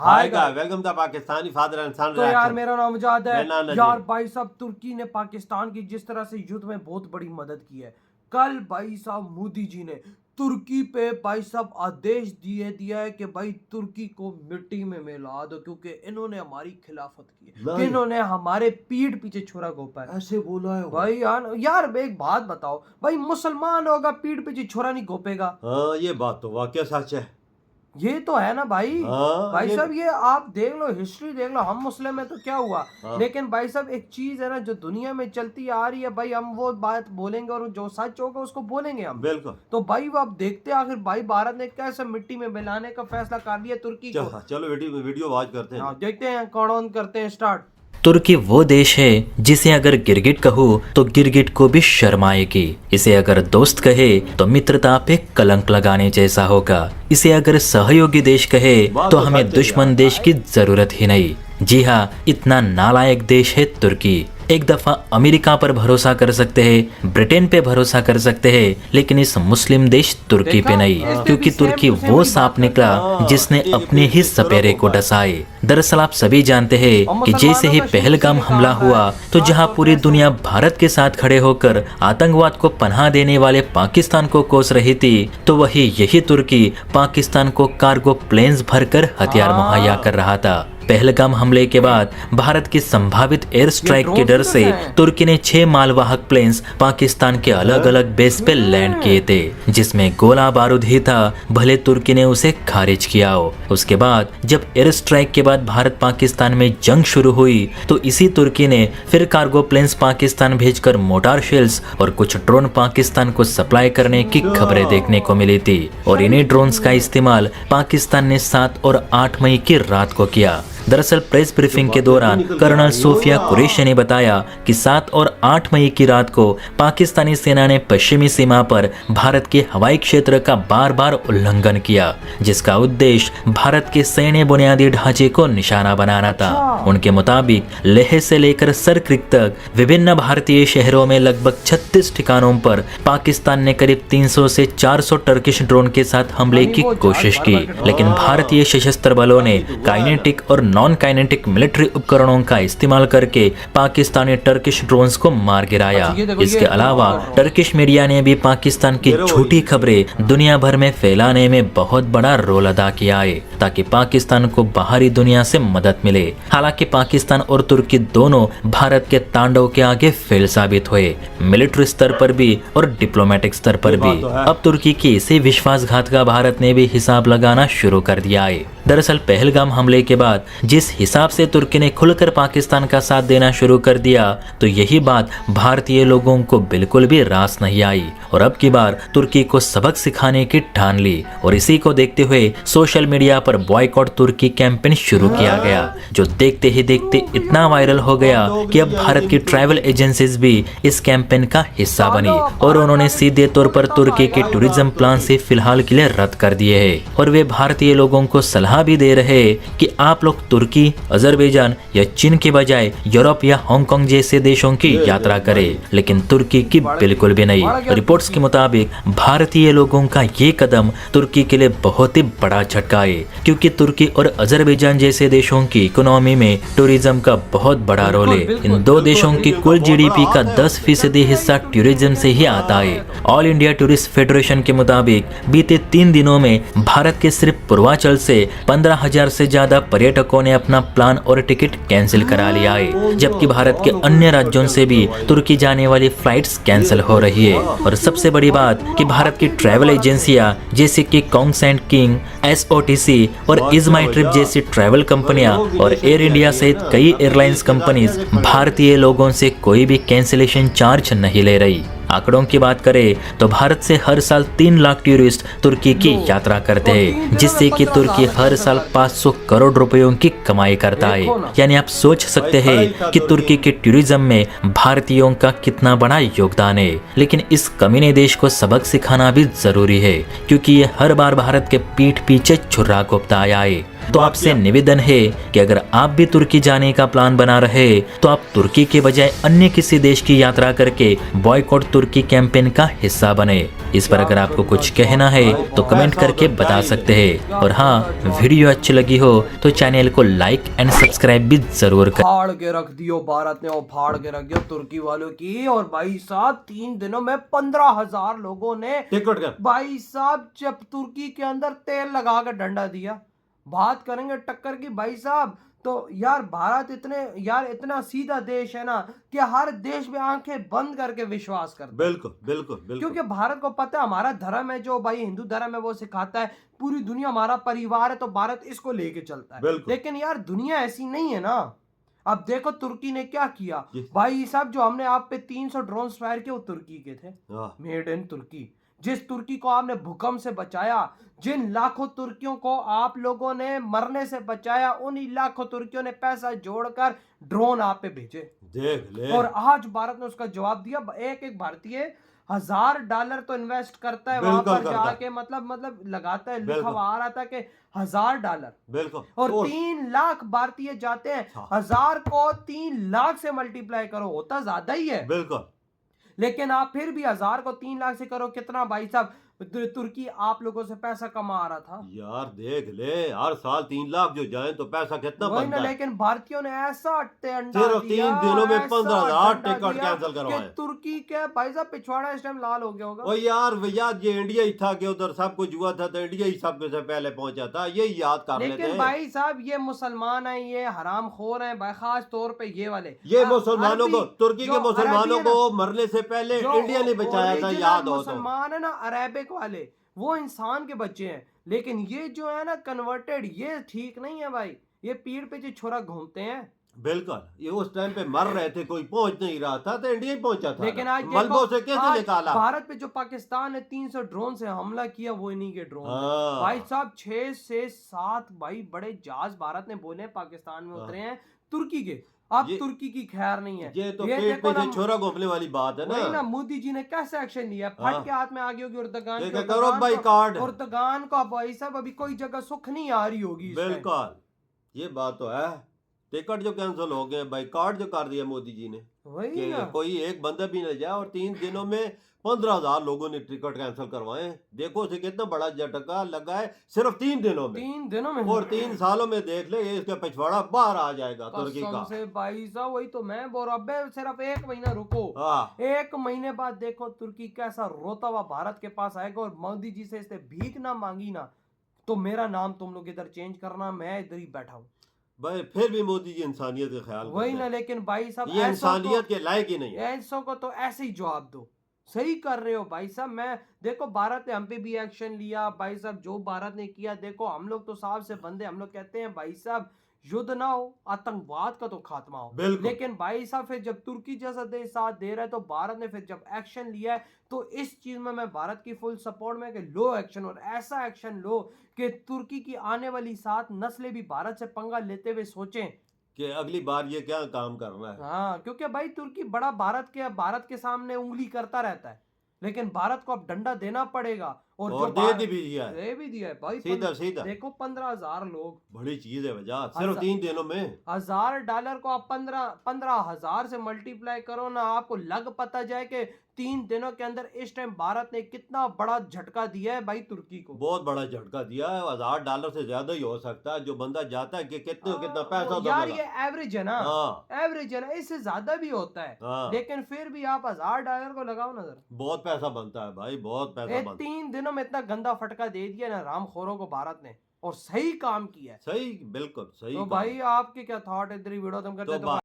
Hi guys, welcome to Pakistani father and son. तो यार मेरा नाम मुजाद है। मेरा नाम यार भाई साहब, तुर्की ने पाकिस्तान की जिस तरह से युद्ध में बहुत बड़ी मदद की है, कल भाई साहब मोदी जी ने तुर्की पे भाई साहब आदेश दिया है कि भाई तुर्की को मिट्टी में मिला दो, क्योंकि इन्होंने हमारी खिलाफत की है, कि इन्होंने हमारे पीठ पीछे छुरा घोंपा है। ऐसे बोला है भाई यार एक बात बताओ, भाई मुसलमान होगा पीठ पीछे छुरा नहीं घोंपेगा? हाँ, ये बात तो वाकई सच है। ये तो है ना भाई। भाई साहब ये आप देख लो, हिस्ट्री देख लो, हम मुस्लिम है तो क्या हुआ, लेकिन भाई साहब एक चीज है ना जो दुनिया में चलती आ रही है, भाई हम वो बात बोलेंगे और जो सच होगा उसको बोलेंगे हम। बिल्कुल। तो भाई वो आप देखते आखिर भाई भारत ने कैसे मिट्टी में मिलाने का फैसला कर लिया तुर्की को। चलो वीडियो वॉच करते हैं। देखते हैं कौन ऑन करते हैं स्टार्ट। तुर्की वो देश है जिसे अगर गिरगिट कहूँ तो गिरगिट को भी शर्म आएगी। इसे अगर दोस्त कहे तो मित्रता पे कलंक लगाने जैसा होगा। इसे अगर सहयोगी देश कहे तो हमें दुश्मन देश की जरूरत ही नहीं। जी हाँ, इतना नालायक देश है तुर्की। एक दफा अमेरिका पर भरोसा कर सकते हैं, ब्रिटेन पे भरोसा कर सकते हैं, लेकिन इस मुस्लिम देश तुर्की पे नहीं, क्योंकि तुर्की वो सांप निकला जिसने अपने ही सपेरे को डसाए। दरअसल आप सभी जानते हैं कि जैसे ही पहलगाम हमला हुआ तो जहां पूरी दुनिया भारत के साथ खड़े होकर आतंकवाद को पनाह देने वाले पाकिस्तान को कोस रही थी, तो यही तुर्की पाकिस्तान को कार्गो प्लेन्स भरकर हथियार मुहैया कर रहा था। पहलगाम हमले के बाद भारत की संभावित एयर स्ट्राइक के डर से तुर्की ने 6 मालवाहक प्लेन्स पाकिस्तान के अलग अलग बेस पे लैंड किए थे, जिसमें गोला बारूद ही था, भले तुर्की ने उसे खारिज किया हो। उसके बाद जब एयर स्ट्राइक के बाद भारत पाकिस्तान में जंग शुरू हुई तो इसी तुर्की ने फिर कार्गो प्लेन्स पाकिस्तान भेजकर मोटार शेल्स और कुछ ड्रोन पाकिस्तान को सप्लाई करने की खबरें देखने को मिली थी। और इन्हीं ड्रोन्स का इस्तेमाल पाकिस्तान ने 7 और 8 मई की रात को किया। दरअसल प्रेस ब्रीफिंग के दौरान कर्नल सोफिया कुरैशी ने बताया कि 7 और 8 मई की रात को पाकिस्तानी सेना ने पश्चिमी सीमा पर भारत के हवाई क्षेत्र का बार बार उल्लंघन किया, जिसका उद्देश्य भारत के सैन्य बुनियादी ढांचे को निशाना बनाना था। उनके मुताबिक लेह से लेकर सरक्रिक तक विभिन्न भारतीय शहरों में लगभग 36 ठिकानों पर पाकिस्तान ने करीब 300 से 400 टर्किश ड्रोन के साथ हमले की कोशिश की, लेकिन भारतीय सशस्त्र बलों ने काइनेटिक और नॉन काइनेटिक मिलिट्री उपकरणों का इस्तेमाल करके पाकिस्तानी टर्किश ड्रोन्स को मार गिराया। इसके अलावा टर्किश मीडिया ने भी पाकिस्तान की झूठी खबरें दुनिया भर में फैलाने में बहुत बड़ा रोल अदा किया है, ताकि पाकिस्तान को बाहरी दुनिया से मदद मिले। हालांकि पाकिस्तान और तुर्की दोनों भारत के तांडव के आगे फेल साबित हुए, मिलिट्री स्तर पर भी और डिप्लोमेटिक स्तर पर भी। अब तुर्की की इसी विश्वासघात का भारत ने भी हिसाब लगाना शुरू कर दिया है। दरअसल पहलगाम हमले के बाद जिस हिसाब से तुर्की ने खुलकर पाकिस्तान का साथ देना शुरू कर दिया, तो यही बात भारतीय लोगों को बिल्कुल भी रास नहीं आई और अब की बार तुर्की को सबक सिखाने की ठान ली। और इसी को देखते हुए सोशल मीडिया पर बॉयकॉट तुर्की कैंपेन शुरू किया गया, जो देखते ही देखते इतना वायरल हो गया कि अब भारत की ट्रैवल एजेंसीज भी इस कैंपेन का हिस्सा बनी और उन्होंने सीधे तौर पर तुर्की के टूरिज्म प्लान से फिलहाल के लिए रद्द कर दिए हैं। और वे भारतीय लोगों को सलाह भी दे रहे हैं कि आप लोग तुर्की, अजरबैजान या चीन के बजाय यूरोप या हांगकांग जैसे देशों की यात्रा करें, लेकिन तुर्की की बिल्कुल भी नहीं। रिपोर्ट्स के मुताबिक भारतीय लोगों का ये कदम तुर्की के लिए बहुत ही बड़ा झटका है, क्योंकि तुर्की और अजरबैजान जैसे देशों की इकोनॉमी में टूरिज्म का बहुत बड़ा रोल है। इन दो देशों की कुल जीडीपी का 10% हिस्सा टूरिज्म से ही आता है। ऑल इंडिया टूरिस्ट फेडरेशन के मुताबिक बीते 3 दिनों में भारत के सिर्फ पूर्वांचल से 15,000 से ज्यादा पर्यटकों ने अपना प्लान और टिकट कैंसिल करा लिया है, जबकि भारत के अन्य राज्यों से भी तुर्की जाने वाली फ्लाइट्स कैंसिल हो रही है। और सबसे बड़ी बात कि भारत की ट्रैवल एजेंसियां जैसे कि कॉन्ग्स एंड किंग, SOTC और इज माई ट्रिप जैसी ट्रैवल कंपनियां और एयर इंडिया सहित कई एयरलाइंस कंपनीज भारतीय लोगों से कोई भी कैंसिलेशन चार्ज नहीं ले रही। आंकड़ों की बात करें तो भारत से हर साल 3 लाख टूरिस्ट तुर्की की यात्रा करते हैं, जिससे कि तुर्की हर साल 500 करोड़ रुपयों की कमाई करता है। यानी आप सोच सकते हैं कि तुर्की के टूरिज्म में भारतीयों का कितना बड़ा योगदान है। लेकिन इस कमीने देश को सबक सिखाना भी जरूरी है, क्योंकि ये हर बार भारत के पीठ पीछे छुरा घोंपता आया है। तो आपसे निवेदन है कि अगर आप भी तुर्की जाने का प्लान बना रहे तो आप तुर्की के बजाय अन्य किसी देश की यात्रा करके बॉयकॉट तुर्की कैंपेन का हिस्सा बने। इस पर अगर आपको कुछ कहना है तो कमेंट करके बता सकते हैं। और हाँ, वीडियो अच्छी लगी हो तो चैनल को लाइक एंड सब्सक्राइब भी जरूर कर। फाड़ के रख दियो भारत ने, और फाड़ के रख दियो तुर्की वालों की। और भाई साहब 3 दिनों में 15,000 लोगों ने टिकट का भाई साहब जब तुर्की के अंदर तेल लगा कर डंडा दिया। बात करेंगे टक्कर की भाई साहब, तो यार भारत इतना सीधा देश है ना कि हर देश में आंखें बंद करके विश्वास करता है। बिल्कुल बिल्कुल बिल्कुल, क्योंकि भारत को पता है हमारा धर्म है, जो भाई हिंदू धर्म है वो सिखाता है पूरी दुनिया हमारा परिवार है, तो भारत इसको लेके चलता है। लेकिन यार दुनिया ऐसी नहीं है ना। अब देखो तुर्की ने क्या किया भाई साहब, जो हमने आप पे 300 ड्रोन फायर किए वो तुर्की के थे, मेड इन तुर्की। जिस तुर्की को आपने भूकंप से बचाया, जिन लाखों तुर्कियों को आप लोगों ने मरने से बचाया, उन्हीं लाखों तुर्कियों ने पैसा जोड़कर ड्रोन आप पे भेजे, देख ले। और आज भारत ने उसका जवाब दिया। एक एक भारतीय $1000 तो इन्वेस्ट करता है वहां पर जाके, मतलब लगाता है, लिखा हुआ आ रहा था कि $1000 बिल्कुल। और 3 लाख भारतीय जाते हैं, 1000 को 3 लाख से मल्टीप्लाई करो, होता ज्यादा ही है बिल्कुल। लेकिन आप फिर भी 1000 को 3 लाख से करो, कितना भाई साहब तुर्की आप लोगों से पैसा कमा रहा था यार। देख ले, हर साल 3 लाख जो जाए तो पैसा कितना बनता है। लेकिन भारतीयों ने ऐसा सिर्फ 3 दिनों में 15,000 टिकट कैंसिल करवाए। तुर्की के भाई साहब पिछवाड़ा इस टाइम लाल हो गया होगा। ओ यार भैया, ये इंडिया ही था कि उधर सब कुछ हुआ था तो इंडिया ही सबसे पहले पहुंचा था, ये याद कर लेते हैं। लेकिन भाई साहब ये मुसलमान है, ये हरामखोर है भाई, खास तौर पे ये वाले, ये मुसलमानों को, तुर्की के मुसलमानों को मरने से पहले इंडिया ने बचाया था, याद हो। मुसलमान है ना अरेबिक वाले, वो इंसान के बच्चे हैं। लेकिन ये जो है ना कन्वर्टेड, ये ठीक नहीं है भाई। ये पीठ पे जो छोरा घूमते हैं बिल्कुल, ये उस टाइम पे मर रहे थे, कोई पहुंच नहीं रहा था तो इंडिया ही पहुंचा था। लेकिन आज मलबों से कैसे निकाला। भारत पे जो पाकिस्तान ने 300 ड्रोन से हमला किया, वो इन्हीं के ड्रोन भाई साहब। 6 से 7 भाई बड़े जहाज भारत ने बोले पाकिस्तान में उतरे हैं तुर्की के। अब तुर्की की खैर नहीं है, ये तो पेट पे छोरा घोंपने वाली बात है ना। मोदी जी ने कैसे एक्शन लिया, फट के हाथ में आ गई होगी उर्दगान को भाई साहब। अभी कोई जगह सुख नहीं आ रही होगी। बिल्कुल, ये बात तो है। टिकट जो कैंसिल हो गए, बाई कार्ड जो कर दिया मोदी जी ने, वही कोई एक बंदा भी न जाए। और 3 दिनों में 15,000 लोगों ने टिकट कैंसिल करवाए। देखो से कितना बड़ा झटका लगा है सिर्फ 3 दिनों में। 3 दिनों में, और 3 सालों में देख ले, इसका पिछवाड़ा बाहर आ जाएगा तुर्की का से भाई साहब। वही तो मैं बोल रहा हूं, सिर्फ 1 महीना रुको, 1 महीने बाद देखो तुर्की कैसा रोता हुआ भारत के पास आएगा। और मोदी जी से इसने भीख ना मांगी ना, तो मेरा नाम तुम लोग इधर चेंज करना, मैं इधर ही बैठा हूँ भाई। फिर भी मोदी जी इंसानियत का ख्याल वही ना। लेकिन भाई साहब ये इंसानियत के लायक ही नहीं है। ऐसों को तो ऐसे ही जवाब दो, सही कर रहे हो भाई साहब। मैं देखो भारत ने हम पे भी एक्शन लिया भाई साहब, जो भारत ने किया देखो। हम लोग तो साहब से बंदे, हम लोग कहते हैं भाई साहब युद्ध ना हो, आतंकवाद का तो खात्मा हो। लेकिन भाई साहब फिर जब तुर्की जैसा देश साथ दे रहा है, तो भारत ने फिर जब एक्शन लिया है, तो इस चीज में मैं भारत की फुल सपोर्ट में कि लो एक्शन, और ऐसा एक्शन लो कि तुर्की की आने वाली 7 नस्लें भी भारत से पंगा लेते हुए सोचें कि अगली बार ये क्या काम करना है। हाँ, क्योंकि भाई तुर्की बड़ा भारत के सामने उंगली करता रहता है, लेकिन भारत को अब डंडा देना पड़ेगा। और जो दे भी दिया है भाई, सीधा देखो 15,000 लोग, बड़ी चीज है वजह, सिर्फ 3 दिनों में। $1000 को आप 15,000 से मल्टीप्लाई करो ना, आपको लग पता जाए कि 3 दिनों के अंदर इस टाइम भारत ने कितना बड़ा झटका दिया है भाई तुर्की को। बहुत बड़ा झटका दिया है। $1000 से ज्यादा ही हो सकता है। जो बंदा जाता है कि कितना पैसा यार, ये एवरेज है ना, एवरेज है ना, इससे ज्यादा भी होता है। लेकिन फिर भी आप $1000 को लगाओ नजर, बहुत पैसा बनता है भाई, बहुत पैसा बनता है। 3 दिनों में इतना गंदा फटका दे दिया ना रामखोरों को भारत ने, और सही काम किया है। सही, बिल्कुल सही। तो भाई आपके क्या थॉट है इधर वीडियो तुम करते तो